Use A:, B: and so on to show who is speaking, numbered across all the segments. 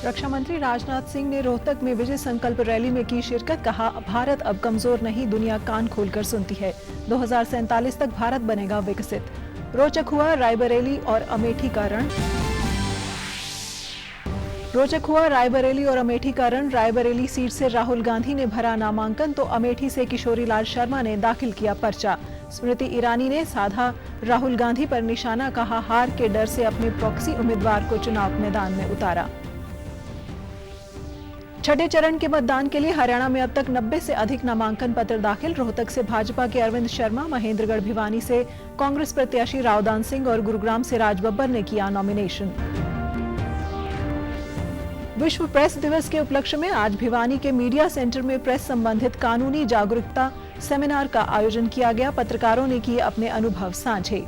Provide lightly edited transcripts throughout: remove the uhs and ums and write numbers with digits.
A: रक्षा मंत्री राजनाथ सिंह ने रोहतक में विजय संकल्प रैली में की शिरकत। कहा, भारत अब कमजोर नहीं, दुनिया कान खोलकर सुनती है। 2047 तक भारत बनेगा विकसित। रोचक हुआ रायबरेली और अमेठी का रण। रायबरेली सीट से राहुल गांधी ने भरा नामांकन तो अमेठी से किशोरी लाल शर्मा ने दाखिल किया पर्चा। स्मृति ईरानी ने साधा राहुल गांधी पर निशाना। कहा, हार के डर से अपने प्रॉक्सी उम्मीदवार को चुनाव मैदान में उतारा। छठे चरण के मतदान के लिए हरियाणा में अब तक 90 से अधिक नामांकन पत्र दाखिल। रोहतक से भाजपा के अरविंद शर्मा, महेंद्रगढ़ भिवानी से कांग्रेस प्रत्याशी रावदान सिंह और गुरुग्राम से राज बब्बर ने किया नॉमिनेशन। विश्व प्रेस दिवस के उपलक्ष्य में आज भिवानी के मीडिया सेंटर में प्रेस संबंधित कानूनी जागरूकता सेमिनार का आयोजन किया गया। पत्रकारों ने किए अपने अनुभव साझे।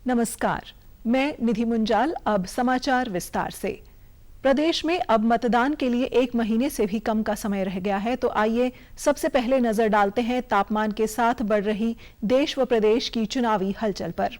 A: नमस्कार, मैं निधि मुंजाल। अब समाचार विस्तार से। प्रदेश में अब मतदान के लिए 1 महीने से भी कम का समय रह गया है, तो आइए सबसे पहले नजर डालते हैं तापमान के साथ बढ़ रही देश व प्रदेश की चुनावी हलचल पर।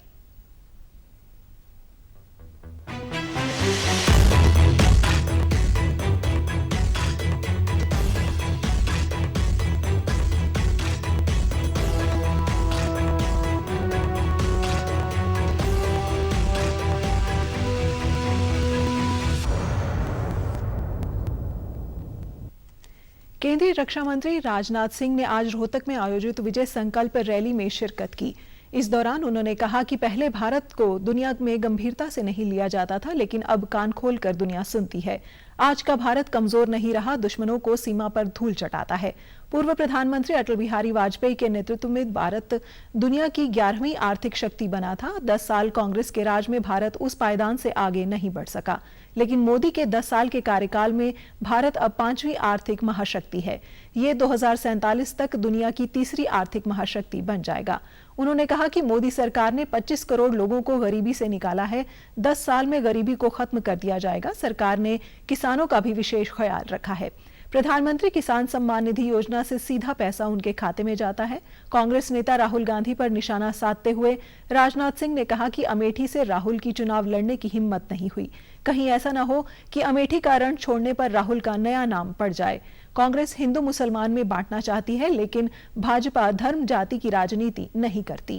A: केंद्रीय रक्षा मंत्री राजनाथ सिंह ने आज रोहतक में आयोजित विजय संकल्प रैली में शिरकत की। इस दौरान उन्होंने कहा कि पहले भारत को दुनिया में गंभीरता से नहीं लिया जाता था, लेकिन अब कान खोलकर दुनिया सुनती है। आज का भारत कमजोर नहीं रहा, दुश्मनों को सीमा पर धूल चटाता है। पूर्व प्रधानमंत्री अटल बिहारी वाजपेयी के नेतृत्व में भारत दुनिया की 11वीं आर्थिक शक्ति बना था। 10 साल कांग्रेस के राज में भारत उस पायदान से आगे नहीं बढ़ सका, लेकिन मोदी के 10 साल के कार्यकाल में भारत अब 5वीं आर्थिक महाशक्ति है। ये 2047 तक दुनिया की तीसरी आर्थिक महाशक्ति बन जाएगा। उन्होंने कहा कि मोदी सरकार ने 25 करोड़ लोगों को गरीबी से निकाला है। 10 साल में गरीबी को खत्म कर दिया जाएगा। सरकार ने किसानों का भी विशेष ख्याल रखा है। प्रधानमंत्री किसान सम्मान निधि योजना से सीधा पैसा उनके खाते में जाता है। कांग्रेस नेता राहुल गांधी पर निशाना साधते हुए राजनाथ सिंह ने कहा कि अमेठी से राहुल की चुनाव लड़ने की हिम्मत नहीं हुई। कहीं ऐसा न हो कि अमेठी का रण छोड़ने पर राहुल का नया नाम पड़ जाए। कांग्रेस हिंदू मुसलमान में बांटना चाहती है, लेकिन भाजपा धर्म जाति की राजनीति नहीं करती।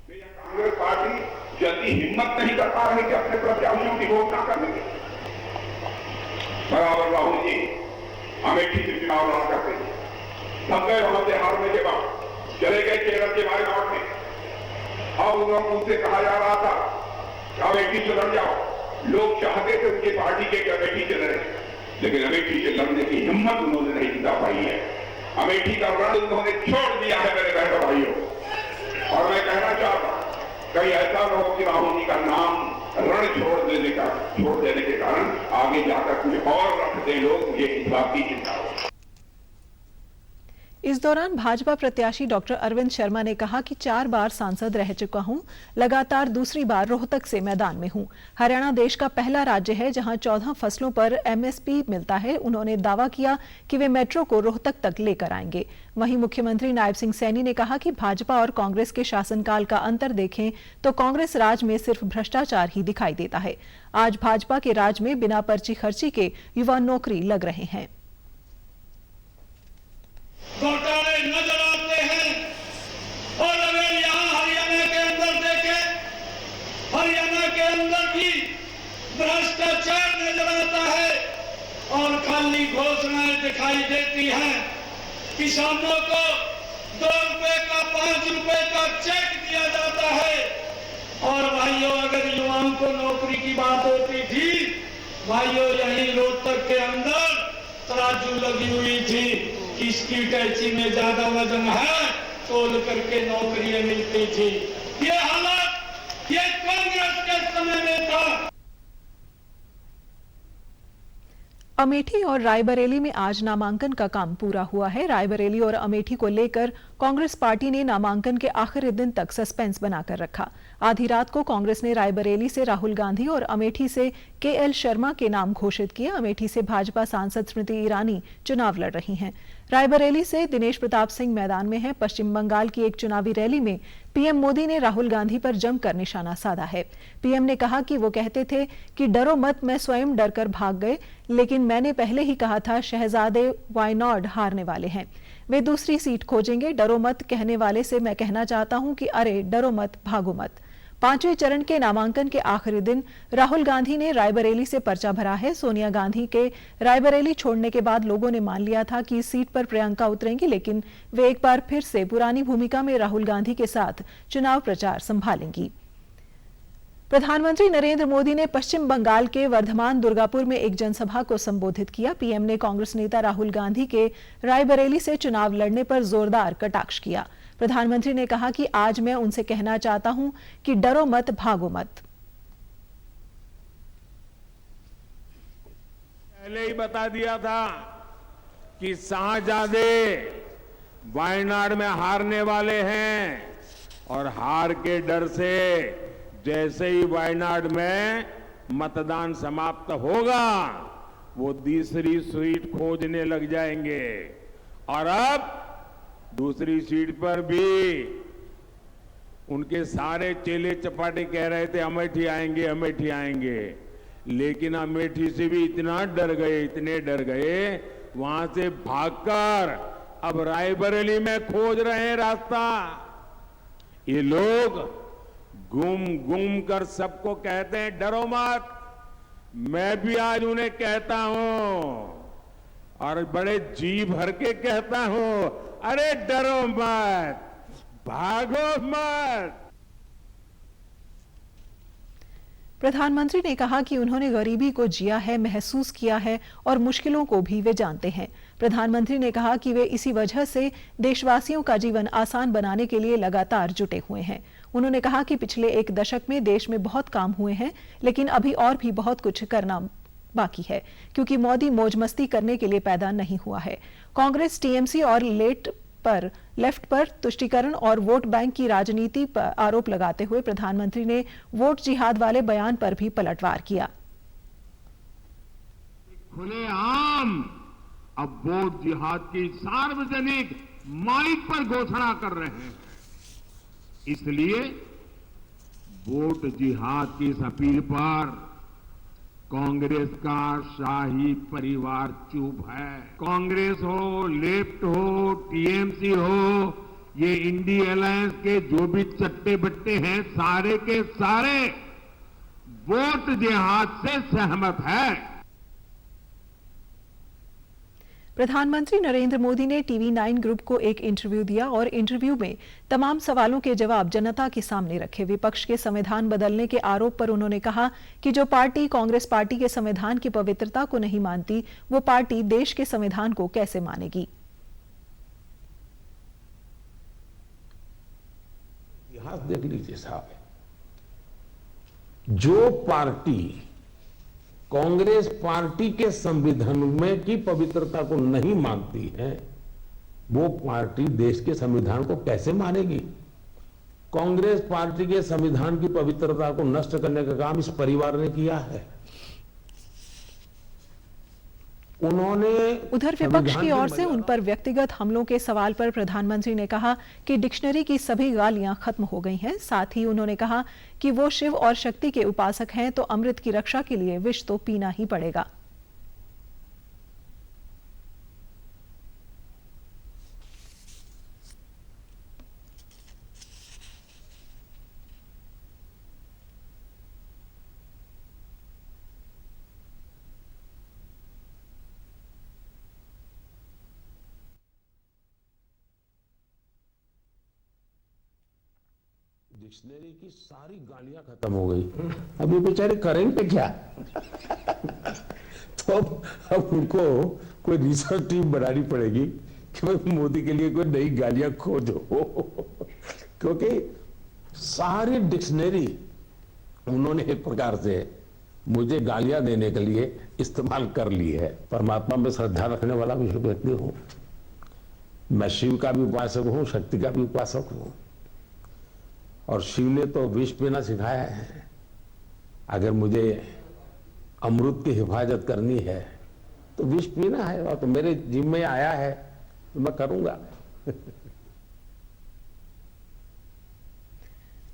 B: कांग्रेस पार्टी जल्दी हिम्मत नहीं कर पा रही कि अपने प्रत्याशियों की घोषणा करने की। बराबर राहुल जी अमेठी से चुनाव लड़ा करते थे, थक गए वहां से हारने के बाद चले गए केरल के वायनाड में। अब उनसे कहा जा रहा था कि अमेठी से लड़ जाओ। लोग चाहते थे उनकी पार्टी के अमेठी से लड़े, लेकिन अमेठी से लड़ने की हिम्मत उन्होंने नहीं जुटा पाई है। अमेठी का रण उन्होंने छोड़ दिया है मेरे बहनों भाइयों। और मैं कहना चाहता हूं, कहीं ऐसा न हो कि राहुल जी का नाम रण छोड़ देने के कारण आगे जाकर कुछ और रख दे लोग, ये इस बात की चिंता हो।
A: इस दौरान भाजपा प्रत्याशी डॉक्टर अरविंद शर्मा ने कहा कि 4 बार सांसद रह चुका हूं, लगातार दूसरी बार रोहतक से मैदान में हूं। हरियाणा देश का पहला राज्य है जहां 14 फसलों पर MSP मिलता है। उन्होंने दावा किया कि वे मेट्रो को रोहतक तक लेकर आएंगे। वहीं मुख्यमंत्री नायब सिंह सैनी ने कहा कि भाजपा और कांग्रेस के शासनकाल का अंतर देखें तो कांग्रेस राज में सिर्फ भ्रष्टाचार ही दिखाई देता है। आज भाजपा के राज में बिना पर्ची खर्ची के युवा नौकरी लग रहे हैं।
C: घोटाले नजर आते हैं और अगर यहाँ हरियाणा के अंदर देखें, हरियाणा के अंदर भी भ्रष्टाचार नजर आता है और खाली घोषणाएं दिखाई देती हैं। किसानों को 2 रुपए का 5 रुपए का चेक दिया जाता है। और भाइयों, अगर युवाओं को नौकरी की बात होती थी, भाइयों यही रोहतक के अंदर तराजू लगी हुई थी, किसकी टैची में ज्यादा वजन है, तोल करके नौकरियां मिलती थी। ये हालत ये कांग्रेस के समय में था।
A: अमेठी और रायबरेली में आज नामांकन का काम पूरा हुआ है। रायबरेली और अमेठी को लेकर कांग्रेस पार्टी ने नामांकन के आखिरी दिन तक सस्पेंस बनाकर रखा। आधी रात को कांग्रेस ने रायबरेली से राहुल गांधी और अमेठी से KL शर्मा के नाम घोषित किए। अमेठी से भाजपा सांसद स्मृति ईरानी चुनाव लड़ रही हैं। रायबरेली से दिनेश प्रताप सिंह मैदान में हैं। पश्चिम बंगाल की एक चुनावी रैली में पीएम मोदी ने राहुल गांधी पर जमकर निशाना साधा है। पीएम ने कहा कि वो कहते थे कि डरो मत, मैं स्वयं डरकर भाग गए, लेकिन मैंने पहले ही कहा था शहजादे वायनाड हारने वाले हैं, वे दूसरी सीट खोजेंगे। डरो मत कहने वाले से मैं कहना चाहता हूं कि अरे डरो मत, भागो मत। पांचवें चरण के नामांकन के आखिरी दिन राहुल गांधी ने रायबरेली से पर्चा भरा है। सोनिया गांधी के रायबरेली छोड़ने के बाद लोगों ने मान लिया था कि इस सीट पर प्रियंका उतरेंगी, लेकिन वे एक बार फिर से पुरानी भूमिका में राहुल गांधी के साथ चुनाव प्रचार संभालेंगी। प्रधानमंत्री नरेंद्र मोदी ने पश्चिम बंगाल के वर्धमान दुर्गापुर में एक जनसभा को संबोधित किया। पीएम ने कांग्रेस नेता राहुल गांधी के रायबरेली से चुनाव लड़ने पर जोरदार कटाक्ष किया। प्रधानमंत्री ने कहा कि आज मैं उनसे कहना चाहता हूं कि डरो मत, भागो मत।
D: पहले ही बता दिया था कि शाहजादे वायनाड में हारने वाले हैं और हार के डर से जैसे ही वायनाड में मतदान समाप्त होगा वो दूसरी सीट खोजने लग जाएंगे। और अब दूसरी सीट पर भी उनके सारे चेले चपाटे कह रहे थे अमेठी आएंगे, अमेठी आएंगे, लेकिन अमेठी से भी इतना डर गए, इतने डर गए, वहां से भागकर अब रायबरेली में खोज रहे हैं रास्ता। ये लोग घूम घूम कर सबको कहते हैं डरो मत। मैं भी आज उन्हें कहता हूं और बड़े जी भर के कहता हूं, अरे डरो मत, भागो मत।
A: प्रधानमंत्री ने कहा कि उन्होंने गरीबी को जिया है, महसूस किया है और मुश्किलों को भी वे जानते हैं। प्रधानमंत्री ने कहा कि वे इसी वजह से देशवासियों का जीवन आसान बनाने के लिए लगातार जुटे हुए हैं। उन्होंने कहा कि पिछले एक दशक में देश में बहुत काम हुए हैं, लेकिन अभी और भी बहुत कुछ करना बाकी है, क्योंकि मोदी मौज मस्ती करने के लिए पैदा नहीं हुआ है। कांग्रेस, टीएमसी और लेफ्ट पर तुष्टीकरण और वोट बैंक की राजनीति पर आरोप लगाते हुए प्रधानमंत्री ने वोट जिहाद वाले बयान पर भी पलटवार किया।
E: खुलेआम अब वोट जिहाद की सार्वजनिक माइक पर घोषणा कर रहे हैं। इसलिए वोट जिहाद की इस अपील पर कांग्रेस का शाही परिवार चुप है। कांग्रेस हो, लेफ्ट हो, टीएमसी हो, ये इंडी अलायंस के जो भी चट्टे बट्टे हैं, सारे के सारे वोट जिहाद से सहमत है।
A: प्रधानमंत्री नरेंद्र मोदी ने टीवी 9 ग्रुप को एक इंटरव्यू दिया और इंटरव्यू में तमाम सवालों के जवाब जनता के सामने रखे। विपक्ष के संविधान बदलने के आरोप पर उन्होंने कहा कि जो पार्टी कांग्रेस पार्टी के संविधान की पवित्रता को नहीं मानती, वो पार्टी देश के संविधान को कैसे मानेगी।
F: इतिहास देख लीजिए साहब, जो पार्टी कांग्रेस पार्टी के संविधान में की पवित्रता को नहीं मानती है, वो पार्टी देश के संविधान को कैसे मानेगी। कांग्रेस पार्टी के संविधान की पवित्रता को नष्ट करने का काम इस परिवार ने किया है। उन्होंने
A: उधर विपक्ष की ओर से उन पर व्यक्तिगत हमलों के सवाल पर प्रधानमंत्री ने कहा कि डिक्शनरी की सभी गालियां खत्म हो गई हैं। साथ ही उन्होंने कहा कि वो शिव और शक्ति के उपासक हैं, तो अमृत की रक्षा के लिए विष तो पीना ही पड़ेगा।
F: डिक्शनरी की सारी गालियां खत्म हो गई, अब ये बेचारे करेंगे क्या। तो अब उनको कोई रिसर्च टीम बनानी पड़ेगी कि भाई मोदी के लिए कोई नई गालियां खोजो, क्योंकि सारी डिक्शनरी उन्होंने एक प्रकार से मुझे गालियां देने के लिए इस्तेमाल कर ली है। परमात्मा में श्रद्धा रखने वाला भी व्यक्ति हूं, मैं शिव का भी उपासक हूं, शक्ति का भी उपासक हूं, और शिव ने तो विष पीना सिखाया है। अगर मुझे अमृत की हिफाजत करनी है तो विष पीना है, और तो मेरे जिम्मे आया है तो मैं करूंगा।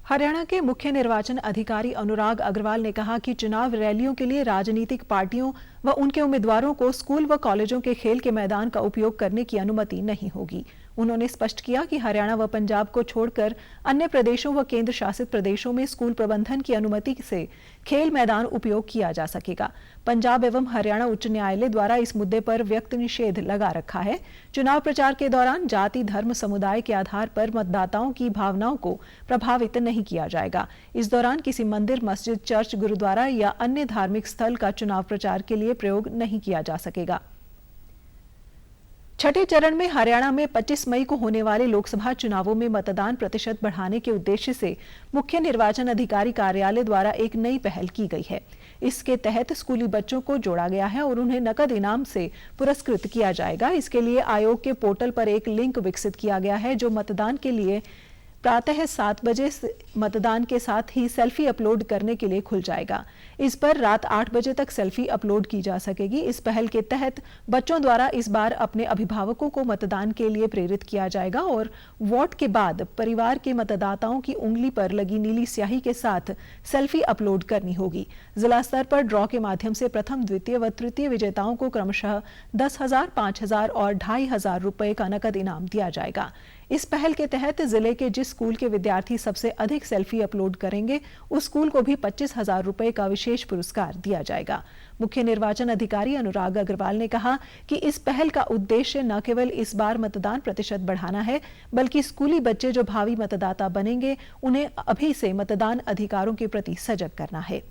A: हरियाणा के मुख्य निर्वाचन अधिकारी अनुराग अग्रवाल ने कहा कि चुनाव रैलियों के लिए राजनीतिक पार्टियों व उनके उम्मीदवारों को स्कूल व कॉलेजों के खेल के मैदान का उपयोग करने की अनुमति नहीं होगी। उन्होंने स्पष्ट किया कि हरियाणा व पंजाब को छोड़कर अन्य प्रदेशों व केंद्र शासित प्रदेशों में स्कूल प्रबंधन की अनुमति से खेल मैदान उपयोग किया जा सकेगा। पंजाब एवं हरियाणा उच्च न्यायालय द्वारा इस मुद्दे पर व्यक्त निषेध लगा रखा है। चुनाव प्रचार के दौरान जाति, धर्म, समुदाय के आधार पर मतदाताओं की भावनाओं को प्रभावित नहीं किया जाएगा। इस दौरान किसी मंदिर, मस्जिद, चर्च, गुरुद्वारा या अन्य धार्मिक स्थल का चुनाव प्रचार के लिए प्रयोग नहीं किया जा सकेगा। छठे चरण में हरियाणा में 25 मई को होने वाले लोकसभा चुनावों में मतदान प्रतिशत बढ़ाने के उद्देश्य से मुख्य निर्वाचन अधिकारी कार्यालय द्वारा एक नई पहल की गई है। इसके तहत स्कूली बच्चों को जोड़ा गया है और उन्हें नकद इनाम से पुरस्कृत किया जाएगा। इसके लिए आयोग के पोर्टल पर एक लिंक विकसित किया गया है जो मतदान के लिए प्रातः 7 बजे मतदान के साथ ही सेल्फी अपलोड करने के लिए खुल जाएगा। इस पर रात 8 बजे तक सेल्फी अपलोड की जा सकेगी। इस पहल के तहत बच्चों द्वारा इस बार अपने अभिभावकों को मतदान के लिए प्रेरित किया जाएगा और वोट के बाद परिवार के मतदाताओं की उंगली पर लगी नीली स्याही के साथ सेल्फी अपलोड करनी होगी। जिला स्तर पर ड्रॉ के माध्यम से प्रथम, द्वितीय व तृतीय विजेताओं को क्रमशः 10,000, 5,000 और 2,500 रुपए का नकद इनाम दिया जाएगा। इस पहल के तहत जिले के जिस स्कूल के विद्यार्थी सबसे अधिक सेल्फी अपलोड करेंगे उस स्कूल को भी 25,000 रुपए का विशेष पुरस्कार दिया जाएगा। मुख्य निर्वाचन अधिकारी अनुराग अग्रवाल ने कहा कि इस पहल का उद्देश्य न केवल इस बार मतदान प्रतिशत बढ़ाना है, बल्कि स्कूली बच्चे जो भावी मतदाता बनेंगे उन्हें अभी से मतदान अधिकारों के प्रति सजग करना है।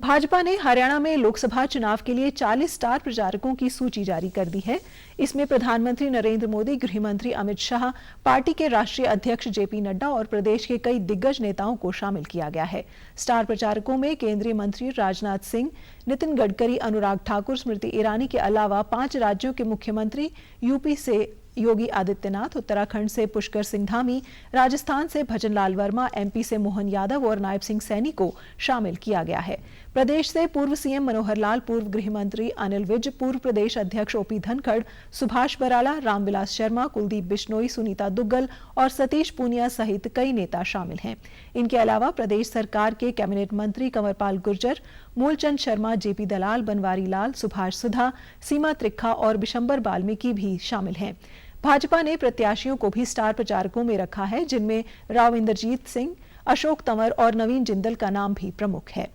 A: भाजपा ने हरियाणा में लोकसभा चुनाव के लिए 40 स्टार प्रचारकों की सूची जारी कर दी है। इसमें प्रधानमंत्री नरेंद्र मोदी, गृह मंत्री अमित शाह, पार्टी के राष्ट्रीय अध्यक्ष जेपी नड्डा और प्रदेश के कई दिग्गज नेताओं को शामिल किया गया है। स्टार प्रचारकों में केंद्रीय मंत्री राजनाथ सिंह, नितिन गडकरी, अनुराग ठाकुर, स्मृति ईरानी के अलावा 5 राज्यों के मुख्यमंत्री, यूपी से योगी आदित्यनाथ, उत्तराखंड से पुष्कर सिंह धामी, राजस्थान से भजनलाल वर्मा, एमपी से मोहन यादव और नायब सिंह सैनी को शामिल किया गया है। प्रदेश से पूर्व सीएम मनोहर लाल, पूर्व गृह मंत्री अनिल विज, पूर्व प्रदेश अध्यक्ष ओपी धनखड़, सुभाष बराला, रामविलास शर्मा, कुलदीप बिश्नोई, सुनीता दुग्गल और सतीश पूनिया सहित कई नेता शामिल हैं। इनके अलावा प्रदेश सरकार के कैबिनेट मंत्री कंवरपाल गुर्जर, मूलचंद शर्मा, जेपी दलाल, बनवारी लाल, सुभाष सुधा, सीमा त्रिखा और बिशंबर बाल्मीकि भी शामिल हैं। भाजपा ने प्रत्याशियों को भी स्टार प्रचारकों में रखा है, जिनमें राव इंद्रजीत सिंह, अशोक तंवर और नवीन जिंदल का नाम भी प्रमुख है।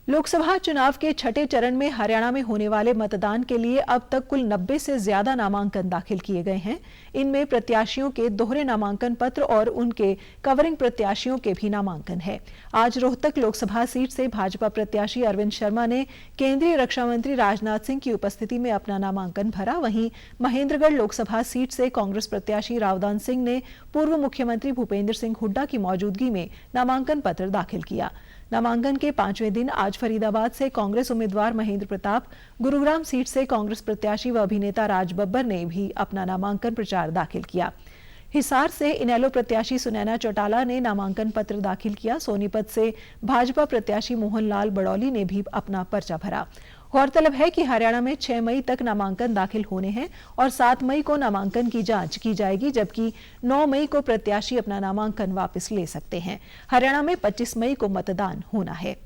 A: लोकसभा चुनाव के छठे चरण में हरियाणा में होने वाले मतदान के लिए अब तक कुल 90 से ज्यादा नामांकन दाखिल किए गए हैं। इनमें प्रत्याशियों के दोहरे नामांकन पत्र और उनके कवरिंग प्रत्याशियों के भी नामांकन है। आज रोहतक लोकसभा सीट से भाजपा प्रत्याशी अरविंद शर्मा ने केंद्रीय रक्षा मंत्री राजनाथ सिंह की उपस्थिति में अपना नामांकन भरा। वहीं महेंद्रगढ़ लोकसभा सीट से कांग्रेस प्रत्याशी रावदान सिंह ने पूर्व मुख्यमंत्री भूपेंद्र सिंह हुड्डा की मौजूदगी में नामांकन पत्र दाखिल किया। नामांकन के 5वें दिन आज फरीदाबाद से कांग्रेस उम्मीदवार महेंद्र प्रताप, गुरुग्राम सीट से कांग्रेस प्रत्याशी व अभिनेता राज बब्बर ने भी अपना नामांकन प्रचार दाखिल किया। हिसार से इनेलो प्रत्याशी सुनैना चौटाला ने नामांकन पत्र दाखिल किया। सोनीपत से भाजपा प्रत्याशी मोहनलाल बड़ौली ने भी अपना पर्चा भरा। गौरतलब है कि हरियाणा में 6 मई तक नामांकन दाखिल होने हैं और 7 मई को नामांकन की जांच की जाएगी, जबकि 9 मई को प्रत्याशी अपना नामांकन वापस ले सकते हैं। हरियाणा में 25 मई को मतदान होना है।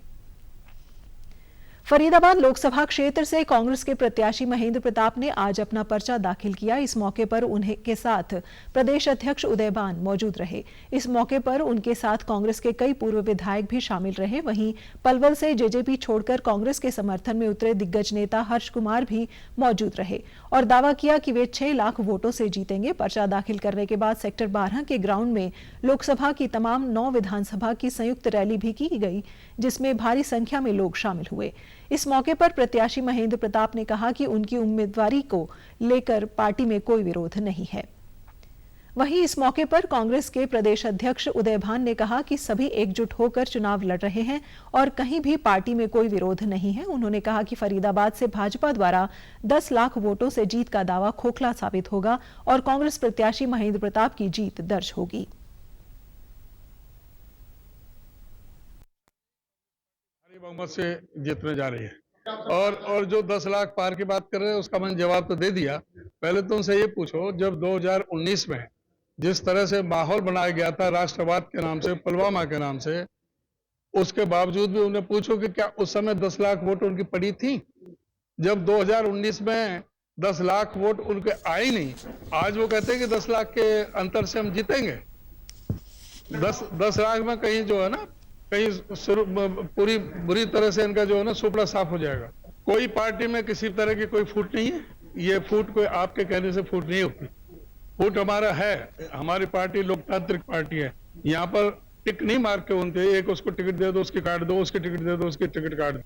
A: फरीदाबाद लोकसभा क्षेत्र से कांग्रेस के प्रत्याशी महेंद्र प्रताप ने आज अपना पर्चा दाखिल किया। इस मौके पर उन्हें के साथ प्रदेश अध्यक्ष उदयभान मौजूद रहे। इस मौके पर उनके साथ कांग्रेस के कई पूर्व विधायक भी शामिल रहे। वहीं पलवल से जेजेपी छोड़कर कांग्रेस के समर्थन में उतरे दिग्गज नेता हर्ष कुमार भी मौजूद रहे और दावा किया कि वे 6 लाख वोटों से जीतेंगे। पर्चा दाखिल करने के बाद सेक्टर 12 के ग्राउंड में लोकसभा की तमाम 9 विधानसभा की संयुक्त रैली भी की गई, जिसमें भारी संख्या में लोग शामिल हुए। इस मौके पर प्रत्याशी महेंद्र प्रताप ने कहा कि उनकी उम्मीदवारी को लेकर पार्टी में कोई विरोध नहीं है। वहीं इस मौके पर कांग्रेस के प्रदेश अध्यक्ष उदयभान ने कहा कि सभी एकजुट होकर चुनाव लड़ रहे हैं और कहीं भी पार्टी में कोई विरोध नहीं है। उन्होंने कहा कि फरीदाबाद से भाजपा द्वारा 10 लाख वोटों से जीत का दावा खोखला साबित होगा और कांग्रेस प्रत्याशी महेंद्र प्रताप की जीत दर्ज होगी।
G: बहुमत से जीतने जा रही है। और जो 10 लाख पार की बात कर रहे हैं उसका मैंने जवाब तो दे दिया। पहले तो उनसे ये पूछो, जब 2019 में जिस तरह से माहौल बनाया गया था राष्ट्रवाद के नाम से, पुलवामा के नाम से, उसके बावजूद भी उन्हें पूछो कि क्या उस समय 10 लाख वोट उनकी पड़ी थी? जब 2019 में 10 लाख वोट उनके आए नहीं, आज वो कहते हैं कि 10 लाख के अंतर से हम जीतेंगे। 10 लाख में कहीं जो है ना, कहीं पूरी बुरी तरह से इनका जो है ना सुपड़ा साफ हो जाएगा। कोई पार्टी में किसी तरह की कोई फूट नहीं है। ये फूट कोई आपके कहने से फूट नहीं होती। फूट हमारा है, हमारी पार्टी लोकतांत्रिक पार्टी है। यहाँ पर टिक नहीं मार के उनके, एक उसको टिकट दे दो उसकी काट दो, उसकी टिकट दे दो उसकी टिकट काट दो।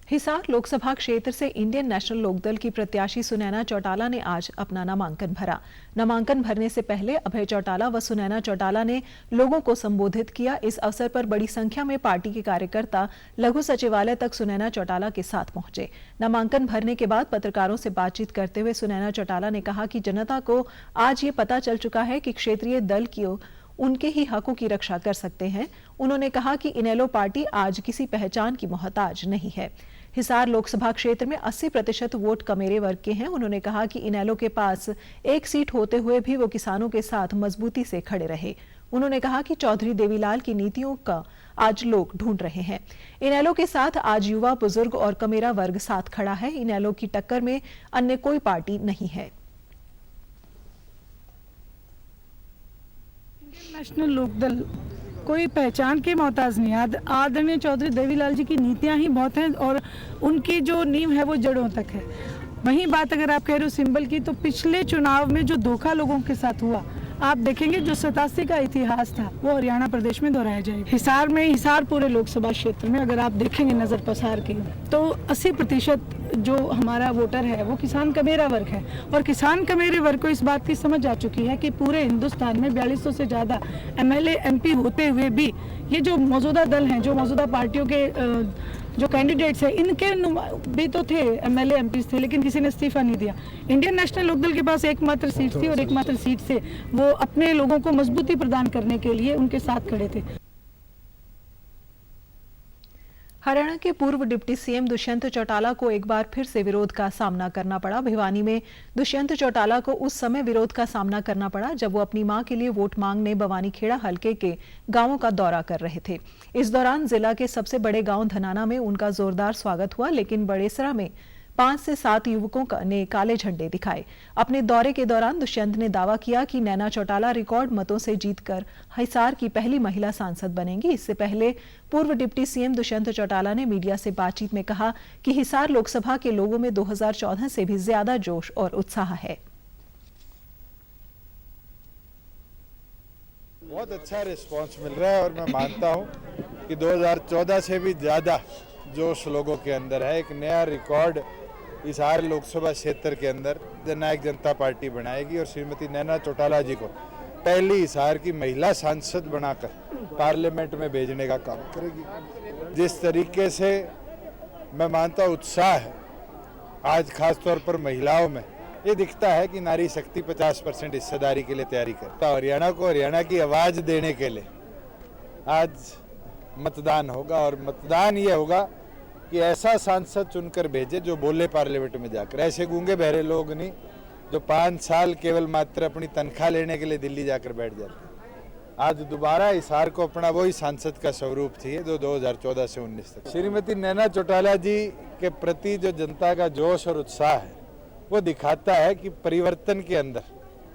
A: हिसार लोकसभा क्षेत्र से इंडियन नेशनल लोकदल की प्रत्याशी सुनैना चौटाला ने आज अपना नामांकन भरा। नामांकन भरने से पहले अभय चौटाला व सुनैना चौटाला ने लोगों को संबोधित किया। इस अवसर पर बड़ी संख्या में पार्टी के कार्यकर्ता लघु सचिवालय तक सुनैना चौटाला के साथ पहुंचे। नामांकन भरने के बाद पत्रकारों से बातचीत करते हुए सुनैना चौटाला ने कहा कि जनता को आज ये पता चल चुका है कि क्षेत्रीय दल की उनके ही हकों की रक्षा कर सकते हैं। उन्होंने कहा कि इनेलो पार्टी आज किसी पहचान की मोहताज नहीं है। हिसार लोकसभा क्षेत्र में 80% वोट कमेरे वर्ग के हैं। उन्होंने कहा कि इनेलो के पास एक सीट होते हुए भी वो किसानों के साथ मजबूती से खड़े रहे। उन्होंने कहा कि चौधरी देवीलाल की नीतियों का आज लोग ढूंढ रहे हैं। इनेलो के साथ आज युवा, बुजुर्ग और कमेरा वर्ग साथ खड़ा है। इनेलो की टक्कर में अन्य कोई पार्टी नहीं है।
H: नेशनल लोकदल कोई पहचान के मोहताज नहीं। आदरणीय चौधरी देवीलाल जी की नीतियां ही बहुत हैं और उनकी जो नींव है वो जड़ों तक है। वहीं बात अगर आप कह रहे हो सिंबल की, तो पिछले चुनाव में जो धोखा लोगों के साथ हुआ, आप देखेंगे जो 87 का इतिहास था वो हरियाणा प्रदेश में दोहराया जाएगा। हिसार में, हिसार पूरे लोकसभा क्षेत्र में अगर आप देखेंगे नजर पसार के, तो 80% जो हमारा वोटर है वो किसान कमेरा वर्ग है। और किसान कमेरे वर्ग को इस बात की समझ आ चुकी है कि पूरे हिंदुस्तान में 4200 से ज़्यादा MLA MP होते हुए भी ये जो मौजूदा दल हैं, जो मौजूदा पार्टियों के जो कैंडिडेट्स हैं, इनके भी तो थे MLA MPs थे, लेकिन किसी ने इस्तीफा नहीं दिया। इंडियन नेशनल लोकदल के पास एकमात्र सीट थी और एकमात्र सीट से वो अपने लोगों को मजबूती प्रदान करने के लिए उनके साथ खड़े थे।
A: हरियाणा के पूर्व डिप्टी सीएम दुष्यंत चौटाला को एक बार फिर से विरोध का सामना करना पड़ा। भिवानी में दुष्यंत चौटाला को उस समय विरोध का सामना करना पड़ा जब वो अपनी मां के लिए वोट मांगने बवानीखेड़ा हलके के गांवों का दौरा कर रहे थे। इस दौरान जिला के सबसे बड़े गांव धनाना में उनका जोरदार स्वागत हुआ, लेकिन बड़ेसरा में 5 से 7 युवकों ने काले झंडे दिखाए। अपने दौरे के दौरान दुष्यंत ने दावा किया कि नैना चौटाला रिकॉर्ड मतों से जीतकर हिसार की पहली महिला सांसद बनेंगी। इससे पहले पूर्व डिप्टी सीएम दुष्यंत चौटाला ने मीडिया से बातचीत में कहा कि हिसार लोकसभा के लोगों में 2014 से भी ज्यादा जोश और उत्साह है।
I: बहुत अच्छा रिस्पांस मिल रहा है और मैं मानता हूं कि 2014 से भी ज्यादा जोश लोगों के अंदर है। एक नया रिकॉर्ड हिसार लोकसभा क्षेत्र के अंदर जननायक जनता पार्टी बनाएगी और श्रीमती नैना चौटाला जी को पहली हिसार की महिला सांसद बनाकर पार्लियामेंट में भेजने का काम करेगी। जिस तरीके से मैं मानता उत्साह है आज खास तौर पर महिलाओं में, ये दिखता है कि नारी शक्ति 50% हिस्सेदारी के लिए तैयारी करता है। हरियाणा को हरियाणा की आवाज देने के लिए आज मतदान होगा और मतदान ये होगा कि ऐसा सांसद चुनकर भेजे जो बोले पार्लियामेंट में जाकर। ऐसे गूंगे बहरे लोग नहीं जो 5 साल केवल मात्र अपनी तनख्वाह लेने के लिए दिल्ली जाकर बैठ जाते। आज दोबारा हिसार को अपना वही सांसद का स्वरूप चाहिए जो 2014 से 19 तक। श्रीमती नैना चौटाला जी के प्रति जो जनता का जोश और उत्साह है वो दिखाता है कि परिवर्तन के अंदर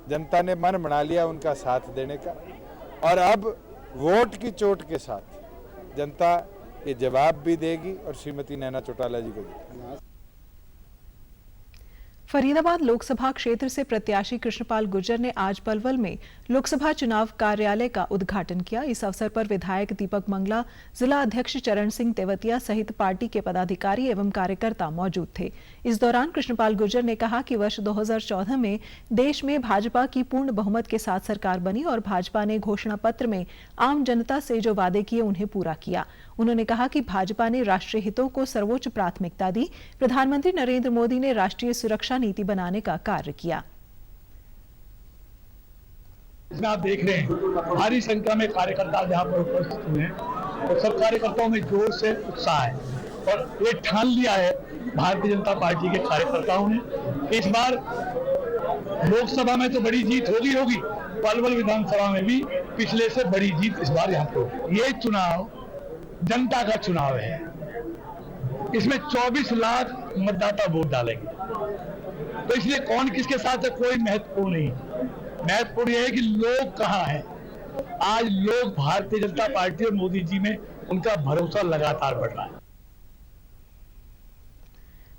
I: जनता ने मन बना लिया उनका साथ देने का, और अब वोट की चोट के साथ जनता ये जवाब भी देगी और श्रीमती नैना चौटाला जी को भी।
A: फरीदाबाद लोकसभा क्षेत्र से प्रत्याशी कृष्णपाल गुर्जर ने आज पलवल में लोकसभा चुनाव कार्यालय का उद्घाटन किया। इस अवसर पर विधायक दीपक मंगला, जिला अध्यक्ष चरण सिंह तेवतिया सहित पार्टी के पदाधिकारी एवं कार्यकर्ता मौजूद थे। इस दौरान कृष्णपाल गुर्जर ने कहा कि वर्ष 2014 में देश में भाजपा की पूर्ण बहुमत के साथ सरकार बनी और भाजपा ने घोषणा पत्र में आम जनता से जो वादे किए उन्हें पूरा किया। उन्होंने कहा कि भाजपा ने राष्ट्रीय हितों को सर्वोच्च प्राथमिकता दी। प्रधानमंत्री नरेंद्र मोदी ने राष्ट्रीय सुरक्षा नीति बनाने का कार्य किया।
J: आप देख रहे हैं भारी संख्या में कार्यकर्ता यहाँ पर उपस्थित हुए हैं और सब कार्यकर्ताओं में जोर से उत्साह है और ये ठान लिया है भारतीय जनता पार्टी के कार्यकर्ताओं ने इस बार लोकसभा में तो बड़ी जीत होगी पलवल विधानसभा में भी पिछले से बड़ी जीत इस बार यहाँ पे। ये चुनाव जनता का चुनाव है, इसमें 24 लाख मतदाता वोट डालेंगे, तो इसलिए कौन किसके साथ है कोई महत्वपूर्ण नहीं। महत्वपूर्ण यह है कि लोग कहाँ हैं। आज लोग भारतीय जनता पार्टी और मोदी जी में उनका भरोसा लगातार बढ़ रहा है।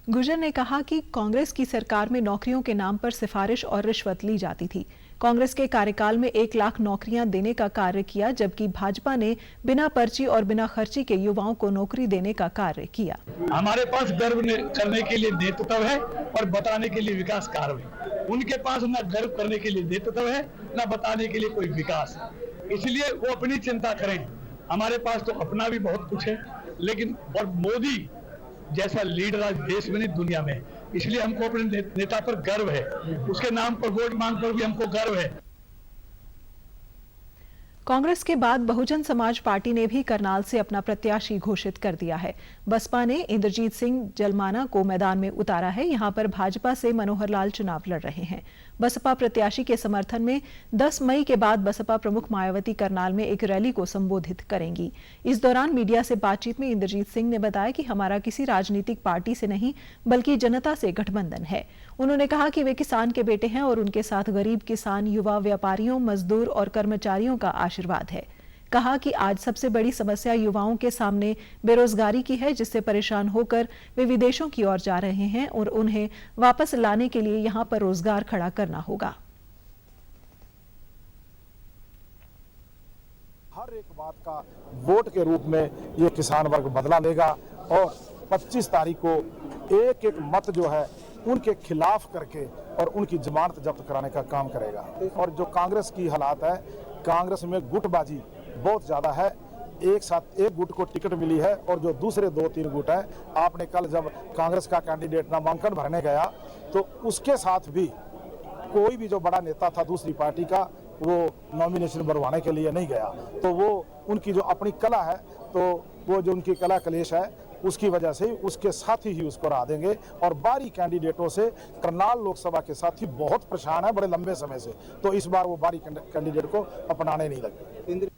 A: गुर्जर ने कहा कि कांग्रेस की सरकार में नौकरियों के नाम पर सिफारिश और रिश्वत ली जाती थी। कांग्रेस के कार्यकाल में 1 लाख नौकरियां देने का कार्य किया, जबकि भाजपा ने बिना पर्ची और बिना खर्ची के युवाओं को नौकरी देने का कार्य किया।
J: हमारे पास गर्व करने के लिए नेतृत्व है और बताने के लिए विकास कार्य है। उनके पास न गर्व करने के लिए नेतृत्व है, न बताने के लिए कोई विकास है। इसलिए वो अपनी चिंता करें। हमारे पास तो अपना भी बहुत कुछ है, लेकिन और मोदी जैसा लीडर आज देश में नहीं दुनिया में, इसलिए हमको अपने नेता पर गर्व है। उसके नाम पर वोट मांग पर भी हमको गर्व है।
A: कांग्रेस के बाद बहुजन समाज पार्टी ने भी करनाल से अपना प्रत्याशी घोषित कर दिया है। बसपा ने इंद्रजीत सिंह जलमाना को मैदान में उतारा है। यहां पर भाजपा से मनोहर लाल चुनाव लड़ रहे हैं। बसपा प्रत्याशी के समर्थन में 10 मई के बाद बसपा प्रमुख मायावती करनाल में एक रैली को संबोधित करेंगी। इस दौरान मीडिया से बातचीत में इंद्रजीत सिंह ने बताया कि हमारा किसी राजनीतिक पार्टी से नहीं बल्कि जनता से गठबंधन है। उन्होंने कहा कि वे किसान के बेटे हैं और उनके साथ गरीब किसान, युवा, व्यापारियों, मजदूर और कर्मचारियों का आशीर्वाद है। कहा कि आज सबसे बड़ी समस्या युवाओं के सामने बेरोजगारी की है, जिससे परेशान होकर वे विदेशों की ओर जा रहे हैं और उन्हें वापस लाने के लिए यहां पर रोजगार खड़ा करना होगा।
K: हर एक बात का वोट के रूप में ये किसान वर्ग बदला लेगा और 25 तारीख को एक एक मत जो है उनके खिलाफ करके और उनकी जमानत जब्त कराने का काम करेगा। और जो कांग्रेस की हालात है, कांग्रेस में गुटबाजी बहुत ज्यादा है। एक साथ एक गुट को टिकट मिली है और जो दूसरे 2-3 गुट है, आपने कल जब कांग्रेस का कैंडिडेट नामांकन भरने गया तो उसके साथ भी कोई भी जो बड़ा नेता था दूसरी पार्टी का, वो नॉमिनेशन भरवाने के लिए नहीं गया। तो वो उनकी जो अपनी कला है, तो वो जो उनकी कला कलेश है, उसकी वजह से उसके साथी ही उसको हरा देंगे। और बारी कैंडिडेटों से करनाल लोकसभा के साथी बहुत परेशान है बड़े लंबे समय से, तो इस बार वो बारी कैंडिडेट को अपनाने नहीं लगे।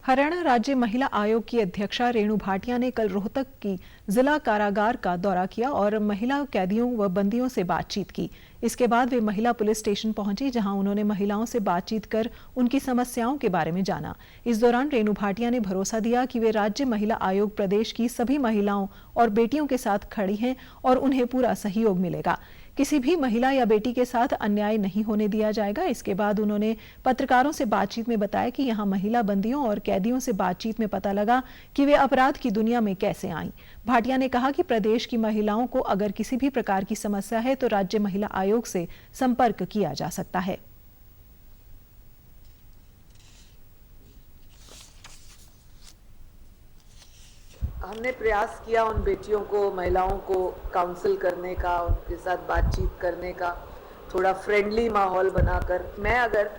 A: हरियाणा राज्य महिला आयोग की अध्यक्षा रेणु भाटिया ने कल रोहतक की जिला कारागार का दौरा किया और महिला कैदियों व बंदियों से बातचीत की। इसके बाद वे महिला पुलिस स्टेशन पहुंची, जहां उन्होंने महिलाओं से बातचीत कर उनकी समस्याओं के बारे में जाना। इस दौरान रेणु भाटिया ने भरोसा दिया कि वे राज्य महिला आयोग प्रदेश की सभी महिलाओं और बेटियों के साथ खड़ी हैं और उन्हें पूरा सहयोग मिलेगा। किसी भी महिला या बेटी के साथ अन्याय नहीं होने दिया जाएगा। इसके बाद उन्होंने पत्रकारों से बातचीत में बताया कि यहां महिला बंदियों और कैदियों से बातचीत में पता लगा कि वे अपराध की दुनिया में कैसे आईं। भाटिया ने कहा कि प्रदेश की महिलाओं को अगर किसी भी प्रकार की समस्या है तो राज्य महिला आयोग से संपर्क किया जा सकता है।
L: हमने प्रयास किया उन बेटियों को, महिलाओं को काउंसिल करने का, उनके साथ बातचीत करने का, थोड़ा फ्रेंडली माहौल बनाकर। मैं अगर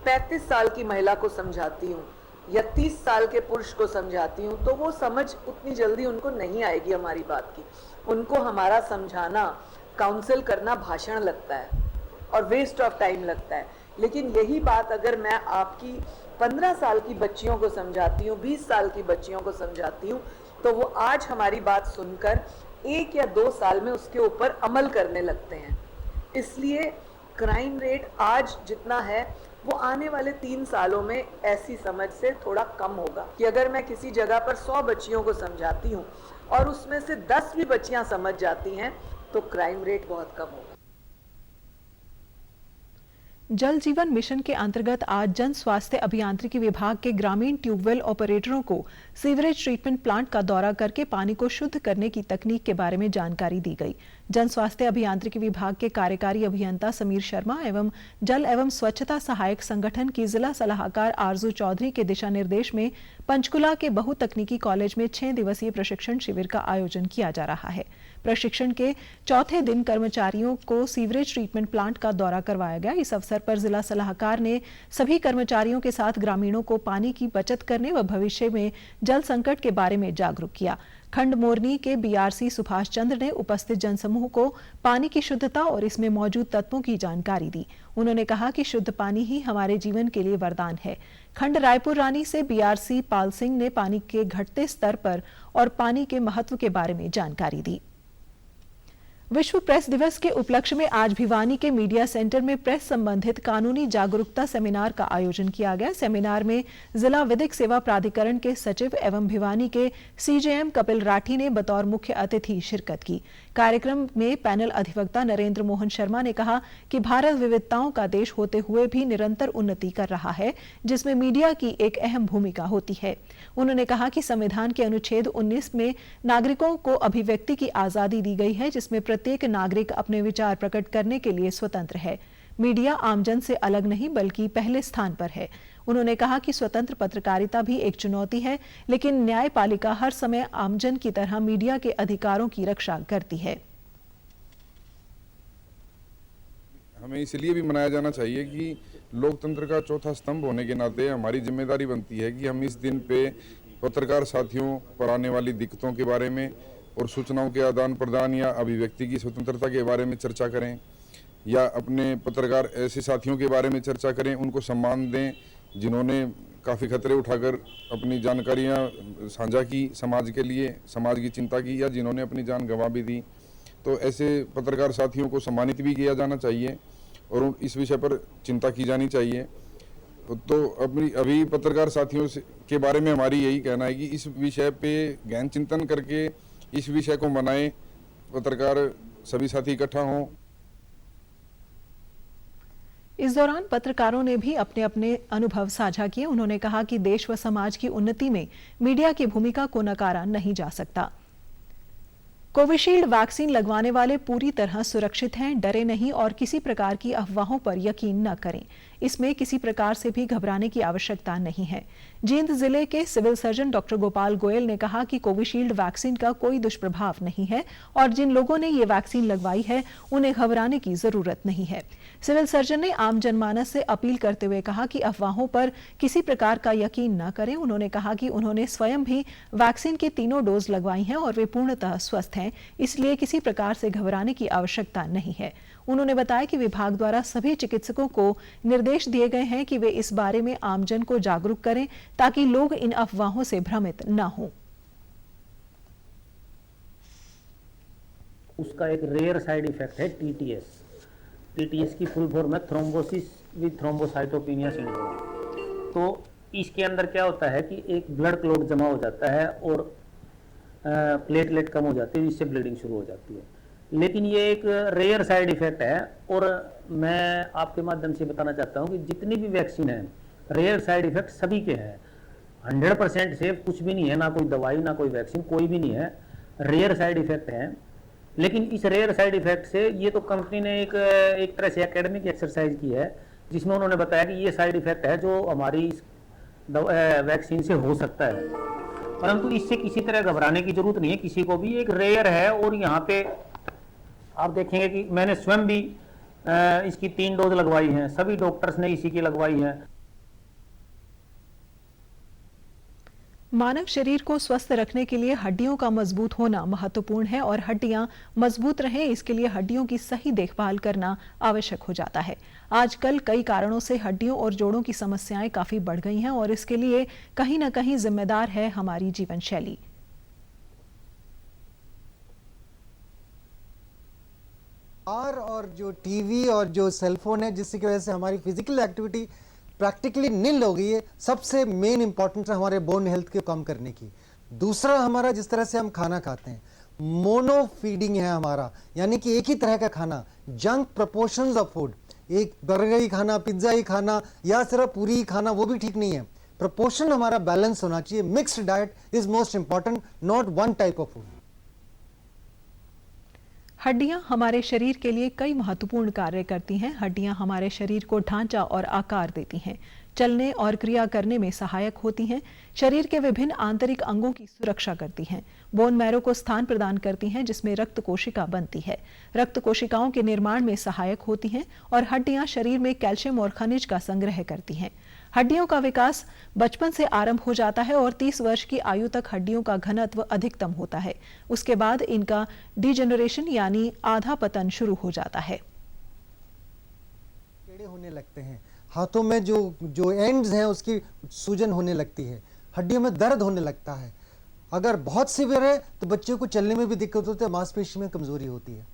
L: 35 साल की महिला को समझाती हूँ या 30 साल के पुरुष को समझाती हूँ तो वो समझ उतनी जल्दी उनको नहीं आएगी हमारी बात की। उनको हमारा समझाना, काउंसिल करना भाषण लगता है और वेस्ट ऑफ टाइम लगता है। लेकिन यही बात अगर मैं आपकी 15 साल की बच्चियों को समझाती हूँ, 20 साल की बच्चियों को समझाती हूँ, तो वो आज हमारी बात सुनकर 1 या 2 साल में उसके ऊपर अमल करने लगते हैं। इसलिए क्राइम रेट आज जितना है वो आने वाले 3 सालों में ऐसी समझ से थोड़ा कम होगा कि अगर मैं किसी जगह पर 100 बच्चियों को समझाती हूँ और उसमें से 10 भी बच्चियां समझ जाती हैं तो क्राइम रेट बहुत कम होगा।
A: जल जीवन मिशन के अंतर्गत आज जन स्वास्थ्य अभियांत्रिकी विभाग के ग्रामीण ट्यूबवेल ऑपरेटरों को सीवरेज ट्रीटमेंट प्लांट का दौरा करके पानी को शुद्ध करने की तकनीक के बारे में जानकारी दी गई। जन स्वास्थ्य अभियांत्रिकी विभाग के कार्यकारी अभियंता समीर शर्मा एवं जल एवं स्वच्छता सहायक संगठन की जिला सलाहकार आरजू चौधरी के दिशा निर्देश में पंचकुला के बहुतकनीकी कॉलेज में 6 दिवसीय प्रशिक्षण शिविर का आयोजन किया जा रहा है। प्रशिक्षण के चौथे दिन कर्मचारियों को सीवरेज ट्रीटमेंट प्लांट का दौरा करवाया गया। इस अवसर पर जिला सलाहकार ने सभी कर्मचारियों के साथ ग्रामीणों को पानी की बचत करने व भविष्य में जल संकट के बारे में जागरूक किया। खंड मोरनी के बीआरसी सुभाष चंद्र ने उपस्थित जनसमूह को पानी की शुद्धता और इसमें मौजूद तत्वों की जानकारी दी। उन्होंने कहा कि शुद्ध पानी ही हमारे जीवन के लिए वरदान है। खंड रायपुर रानी से बीआरसी पाल सिंह ने पानी के घटते स्तर पर और पानी के महत्व के बारे में जानकारी दी। विश्व प्रेस दिवस के उपलक्ष्य में आज भिवानी के मीडिया सेंटर में प्रेस संबंधित कानूनी जागरूकता सेमिनार का आयोजन किया गया। सेमिनार में जिला विधिक सेवा प्राधिकरण के सचिव एवं भिवानी के सीजेएम कपिल राठी ने बतौर मुख्य अतिथि शिरकत की। कार्यक्रम में पैनल अधिवक्ता नरेंद्र मोहन शर्मा ने कहा कि भारत विविधताओं का देश होते हुए भी निरंतर उन्नति कर रहा है, जिसमें मीडिया की एक अहम भूमिका होती है। उन्होंने कहा कि संविधान के अनुच्छेद 19 में नागरिकों को अभिव्यक्ति की आजादी दी गई है, जिसमें प्रत्येक नागरिक अपने विचार प्रकट करने के लिए स्वतंत्र है। मीडिया आमजन से अलग नहीं बल्कि पहले स्थान पर है। उन्होंने कहा कि स्वतंत्र पत्रकारिता भी एक चुनौती है, लेकिन न्यायपालिका हर समय आमजन की तरह मीडिया के अधिकारों की रक्षा करती है।
M: हमें इसलिए भी मनाया जाना चाहिए कि लोकतंत्र का चौथा स्तंभ होने के नाते हमारी जिम्मेदारी बनती है कि हम इस दिन पे पत्रकार साथियों पर आने वाली दिक्कतों के बारे में और सूचनाओं के आदान प्रदान या अभिव्यक्ति की स्वतंत्रता के बारे में चर्चा करें, या अपने पत्रकार ऐसे साथियों के बारे में चर्चा करें, उनको सम्मान दें जिन्होंने काफ़ी खतरे उठाकर अपनी जानकारियां साझा की समाज के लिए, समाज की चिंता की, या जिन्होंने अपनी जान गंवा भी दी। तो ऐसे पत्रकार साथियों को सम्मानित भी किया जाना चाहिए और इस विषय पर चिंता की जानी चाहिए। तो अभी पत्रकार साथियों के बारे में हमारी यही कहना है कि इस विषय पे गहन चिंतन करके इस विषय को मनाएं, पत्रकार सभी साथी इकट्ठा हों।
A: इस दौरान पत्रकारों ने भी अपने अपने अनुभव साझा किए। उन्होंने कहा कि देश व समाज की उन्नति में मीडिया की भूमिका को नकारा नहीं जा सकता। कोविशील्ड वैक्सीन लगवाने वाले पूरी तरह सुरक्षित हैं, डरे नहीं और किसी प्रकार की अफवाहों पर यकीन न करें। इसमें किसी प्रकार से भी घबराने की आवश्यकता नहीं है। जींद जिले के civil surgeon doctor Gopal Goyal ने कहा कि कोविशील्ड वैक्सीन का कोई दुष्प्रभाव नहीं है और जिन लोगों ने ये वैक्सीन लगवाई है उन्हें घबराने की जरूरत नहीं है। सिविल सर्जन ने आम जनमानस से अपील करते हुए कहा कि अफवाहों पर किसी प्रकार का यकीन न करें। उन्होंने कहा कि उन्होंने स्वयं भी वैक्सीन की 3 डोज लगवाई हैं और वे पूर्णतः स्वस्थ हैं, इसलिए किसी प्रकार से घबराने की आवश्यकता नहीं है। उन्होंने बताया कि विभाग द्वारा सभी चिकित्सकों को निर्देश दिए गए हैं कि वे इस बारे में आमजन को जागरूक करें ताकि लोग इन अफवाहों से भ्रमित न हों।
N: उसका एक रेयर साइड इफेक्ट है टीटीएस। टीटीएस की फुल फॉर्म है थ्रोम्बोसिस विद थ्रोम्बोसाइटोपेनिया सिंड्रोम। तो इसके अंदर क्या होता है कि एक ब्लड क्लॉट जमा हो जाता है और प्लेटलेट कम हो जाती है, जिससे ब्लीडिंग शुरू हो जाती है। लेकिन ये एक रेयर साइड इफेक्ट है और मैं आपके माध्यम से बताना चाहता हूँ कि जितनी भी वैक्सीन है रेयर साइड इफेक्ट सभी के हैं। 100% सेफ कुछ भी नहीं है, ना कोई दवाई ना कोई वैक्सीन, कोई भी नहीं है, रेयर साइड इफेक्ट है। लेकिन इस रेयर साइड इफेक्ट से ये तो कंपनी ने एक तरह से एकेडमिक एक्सरसाइज की है, जिसमें उन्होंने बताया कि ये साइड इफेक्ट है जो हमारी वैक्सीन से हो सकता है, परंतु इससे किसी तरह घबराने की जरूरत नहीं है किसी को भी। एक रेयर है और यहाँ पे आप देखेंगे कि मैंने स्वयं भी इसकी 3 डोज लगवाई हैं, सभी डॉक्टर्स ने इसी की लगवाई है।
A: मानव शरीर को स्वस्थ रखने के लिए हड्डियों का मजबूत होना महत्वपूर्ण है और हड्डियां मजबूत रहें इसके लिए हड्डियों की सही देखभाल करना आवश्यक हो जाता है। आजकल कई कारणों से हड्डियों और जोड़ों की समस्याएं काफी बढ़ गई हैं और इसके लिए कहीं न कहीं जिम्मेदार है हमारी जीवन शैली।
O: और जो टीवी और जो सेलफोन है, जिसकी वजह से हमारी फिजिकल एक्टिविटी प्रैक्टिकली निल हो गई है, सबसे मेन इंपॉर्टेंस है हमारे बोन हेल्थ को कम करने की। दूसरा हमारा जिस तरह से हम खाना खाते हैं, मोनो फीडिंग है हमारा, यानी कि एक ही तरह का खाना, जंक प्रोपोर्शंस ऑफ फूड, एक बर्गर ही खाना, पिज्जा ही खाना या सिर्फ पूरी ही खाना, वो भी ठीक नहीं है। प्रोपोर्शन हमारा बैलेंस होना चाहिए। Mixed diet is most important, not one type of food.
A: हड्डियां हमारे शरीर के लिए कई महत्वपूर्ण कार्य करती हैं। हड्डियां हमारे शरीर को ढांचा और आकार देती हैं, चलने और क्रिया करने में सहायक होती हैं, शरीर के विभिन्न आंतरिक अंगों की सुरक्षा करती हैं, बोन मैरो को स्थान प्रदान करती हैं जिसमें रक्त कोशिका बनती है, रक्त कोशिकाओं के निर्माण में सहायक होती हैं और हड्डियां शरीर में कैल्शियम और खनिज का संग्रह करती हैं। हड्डियों का विकास बचपन से आरंभ हो जाता है और 30 वर्ष की आयु तक हड्डियों का घनत्व अधिकतम होता है। उसके बाद इनका डिजेनरेशन यानी आधा पतन शुरू हो जाता है।
O: टेढ़े होने लगते हैं, हाथों में जो एंड्स हैं उसकी सूजन होने लगती है, हड्डियों में दर्द होने लगता है। अगर बहुत सीवियर है तो बच्चों को चलने में भी दिक्कत होती है, मांसपेशी में कमजोरी होती है।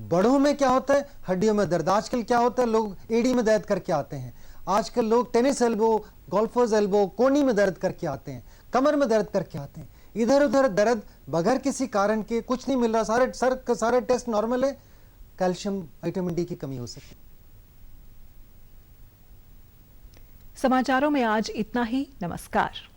O: बड़ों में क्या होता है? हड्डियों में दर्द। आजकल क्या होता है, लोग एड़ी में दर्द करके आते हैं, आजकल लोग टेनिस एल्बो, गोल्फर्स एल्बो, कोनी में दर्द करके आते हैं, कमर में दर्द करके आते हैं। इधर उधर दर्द बगैर किसी कारण के, कुछ नहीं मिल रहा, सारे टेस्ट नॉर्मल है, कैल्शियम विटामिन डी की कमी हो सकती है।
A: समाचारों में आज इतना ही। नमस्कार।